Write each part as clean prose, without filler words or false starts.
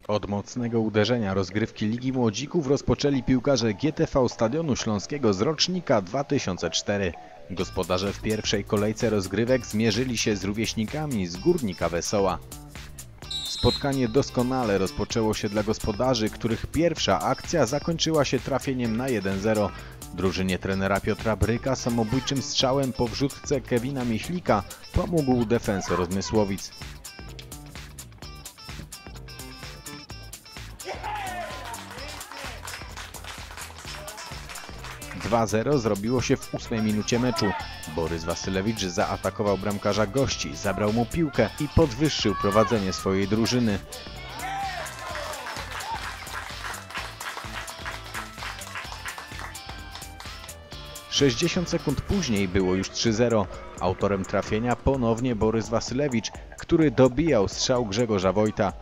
Od mocnego uderzenia rozgrywki Ligi Młodzików rozpoczęli piłkarze GTV Stadionu Śląskiego z rocznika 2004. Gospodarze w pierwszej kolejce rozgrywek zmierzyli się z rówieśnikami z Górnika Wesoła. Spotkanie doskonale rozpoczęło się dla gospodarzy, których pierwsza akcja zakończyła się trafieniem na 1-0. Drużynie trenera Piotra Bryka samobójczym strzałem po wrzutce Kevina Michlika pomógł defensor z Mysłowic. 2-0 zrobiło się w 8 minucie meczu. Borys Wasylewicz zaatakował bramkarza gości, zabrał mu piłkę i podwyższył prowadzenie swojej drużyny. „60 sekund później było już 3-0. Autorem trafienia ponownie Borys Wasylewicz, który dobijał strzał Grzegorza Wojta.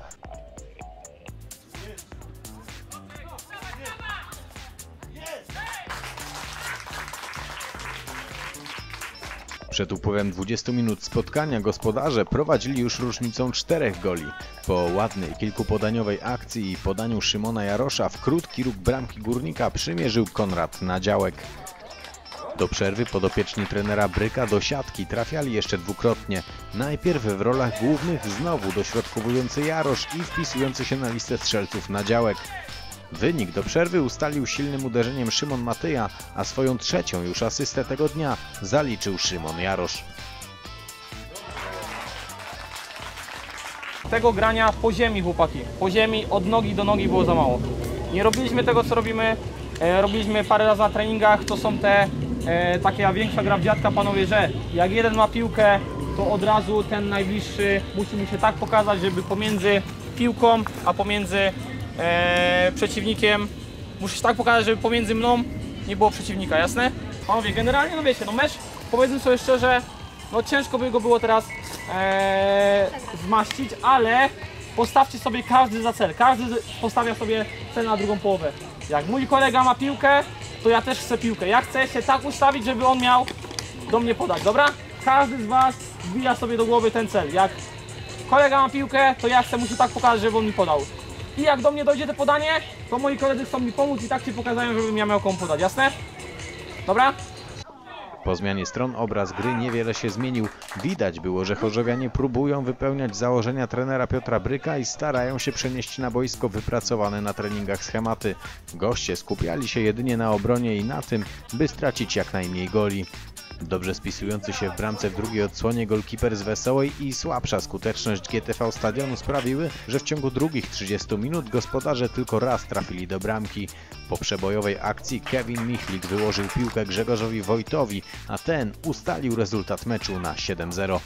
Przed upływem 20 minut spotkania gospodarze prowadzili już różnicą 4 goli. Po ładnej kilkupodaniowej akcji i podaniu Szymona Jarosza w krótki róg bramki Górnika przymierzył Konrad Nadziałek. Do przerwy podopieczni trenera Bryka do siatki trafiali jeszcze dwukrotnie. Najpierw w rolach głównych znowu dośrodkowujący Jarosz i wpisujący się na listę strzelców Nadziałek. Wynik do przerwy ustalił silnym uderzeniem Szymon Matyja, a swoją trzecią już asystę tego dnia zaliczył Szymon Jarosz. Tego grania po ziemi, chłopaki, po ziemi od nogi do nogi było za mało. Nie robiliśmy tego, co robimy, robiliśmy parę razy na treningach, to są te taka większa gra w dziadka, panowie, że jak jeden ma piłkę, to od razu ten najbliższy musi mu się tak pokazać, żeby pomiędzy piłką, a pomiędzy przeciwnikiem, muszę się tak pokazać, żeby pomiędzy mną nie było przeciwnika, jasne? Panowie, generalnie, no wiecie, no mecz, powiedzmy sobie szczerze, no ciężko by go było teraz zmaścić, ale postawcie sobie każdy za cel, każdy postawia sobie cel na drugą połowę. Jak mój kolega ma piłkę, to ja też chcę piłkę, ja chcę się tak ustawić, żeby on miał do mnie podać, dobra? Każdy z was wbija sobie do głowy ten cel, jak kolega ma piłkę, to ja chcę mu się tak pokazać, żeby on mi podał. I jak do mnie dojdzie to podanie, to moi koledzy chcą mi pomóc i tak ci pokazują, żebym ja miał komu podać, jasne? Dobra? Po zmianie stron obraz gry niewiele się zmienił. Widać było, że chorzowianie próbują wypełniać założenia trenera Piotra Bryka i starają się przenieść na boisko wypracowane na treningach schematy. Goście skupiali się jedynie na obronie i na tym, by stracić jak najmniej goli. Dobrze spisujący się w bramce w drugiej odsłonie golkiper z Wesołej i słabsza skuteczność GTV Stadionu sprawiły, że w ciągu drugich 30 minut gospodarze tylko raz trafili do bramki. Po przebojowej akcji Kevin Michlik wyłożył piłkę Grzegorzowi Wojtowi, a ten ustalił rezultat meczu na 7-0.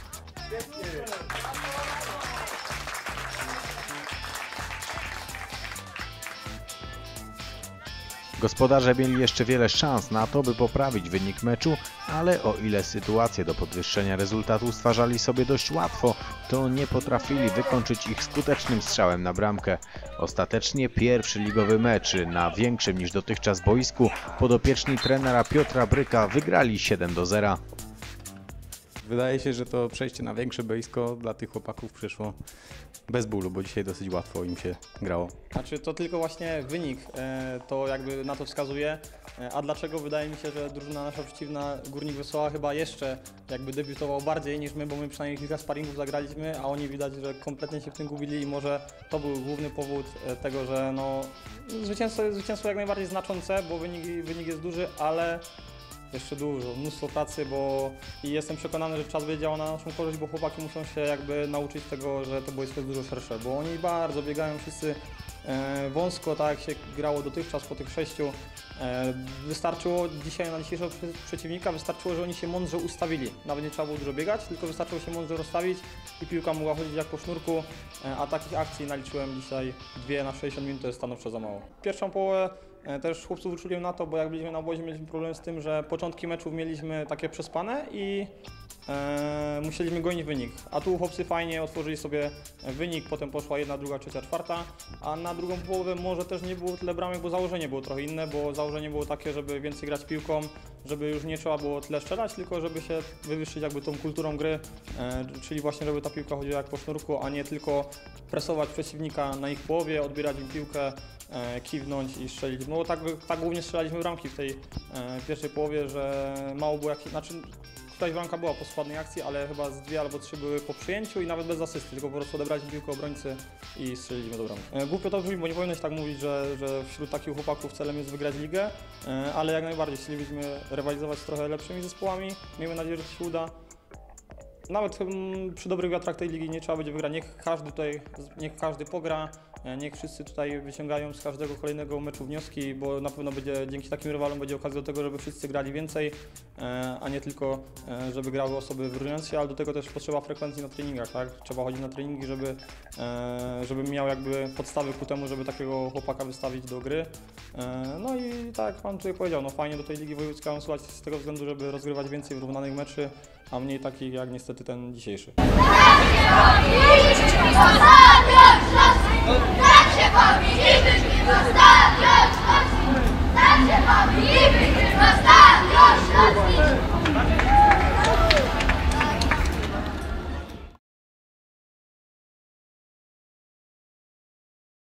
Gospodarze mieli jeszcze wiele szans na to, by poprawić wynik meczu, ale o ile sytuacje do podwyższenia rezultatu stwarzali sobie dość łatwo, to nie potrafili wykończyć ich skutecznym strzałem na bramkę. Ostatecznie pierwszy ligowy mecz na większym niż dotychczas boisku podopieczni trenera Piotra Bryka wygrali 7-0. Wydaje się, że to przejście na większe boisko dla tych chłopaków przyszło bez bólu, bo dzisiaj dosyć łatwo im się grało. Znaczy to tylko właśnie wynik to jakby na to wskazuje, a dlaczego wydaje mi się, że drużyna nasza przeciwna Górnik Wesoła chyba jeszcze jakby debiutował bardziej niż my, bo my przynajmniej kilka sparingów zagraliśmy, a oni widać, że kompletnie się w tym gubili i może to był główny powód tego, że no zwycięstwo jak najbardziej znaczące, bo wynik jest duży, ale jeszcze dużo, mnóstwo pracy, bo i jestem przekonany, że czas będzie działał na naszą korzyść, bo chłopaki muszą się jakby nauczyć tego, że to boisko jest dużo szersze, bo oni bardzo biegają wszyscy wąsko, tak jak się grało dotychczas po tych 6. Wystarczyło dzisiaj na dzisiejszego przeciwnika, wystarczyło, że oni się mądrze ustawili. Nawet nie trzeba było dużo biegać, tylko wystarczyło się mądrze rozstawić i piłka mogła chodzić jak po sznurku, a takich akcji naliczyłem dzisiaj 2 na 60 minut, to jest stanowczo za mało. Pierwszą połowę też chłopców wyczuliłem na to, bo jak byliśmy na obozie, mieliśmy problem z tym, że początki meczów mieliśmy takie przespane i musieliśmy gonić wynik. A tu chłopcy fajnie otworzyli sobie wynik, potem poszła jedna, druga, trzecia, czwarta, a na drugą połowę może też nie było tyle bramek, bo założenie było trochę inne, bo założenie było takie, żeby więcej grać piłką, żeby już nie trzeba było tyle strzelać, tylko żeby się wywyższyć jakby tą kulturą gry, czyli właśnie żeby ta piłka chodziła jak po sznurku, a nie tylko presować przeciwnika na ich połowie, odbierać im piłkę, kiwnąć i strzelić. No tak głównie strzelaliśmy bramki w tej pierwszej połowie, że mało było któraś bramka była po spadnej akcji, ale chyba z 2 albo 3 były po przyjęciu i nawet bez asysty, tylko po prostu odebraliśmy piłkę obrońcy i strzeliliśmy do bramki. Głupio to brzmi, bo nie powinno się tak mówić, że wśród takich chłopaków celem jest wygrać ligę, ale jak najbardziej chcielibyśmy rywalizować z trochę lepszymi zespołami. Miejmy nadzieję, że to się uda. Nawet przy dobrych wiatrach tej ligi nie trzeba będzie wygrać. Niech każdy pogra, niech wszyscy tutaj wyciągają z każdego kolejnego meczu wnioski, bo na pewno dzięki takim rywalom będzie okazja do tego, żeby wszyscy grali więcej, a nie tylko, żeby grały osoby wyróżniające się, ale do tego też potrzeba frekwencji na treningach, tak? Trzeba chodzić na treningi, żeby miał jakby podstawy ku temu, żeby takiego chłopaka wystawić do gry. No i tak jak Pan tutaj powiedział, no fajnie do tej Ligi Wojewódzkiej awansować z tego względu, żeby rozgrywać więcej wyrównanych meczy, a mniej takich jak niestety ten dzisiejszy. Tak się bawi, nigdy nie zostawiać, tak się bawi.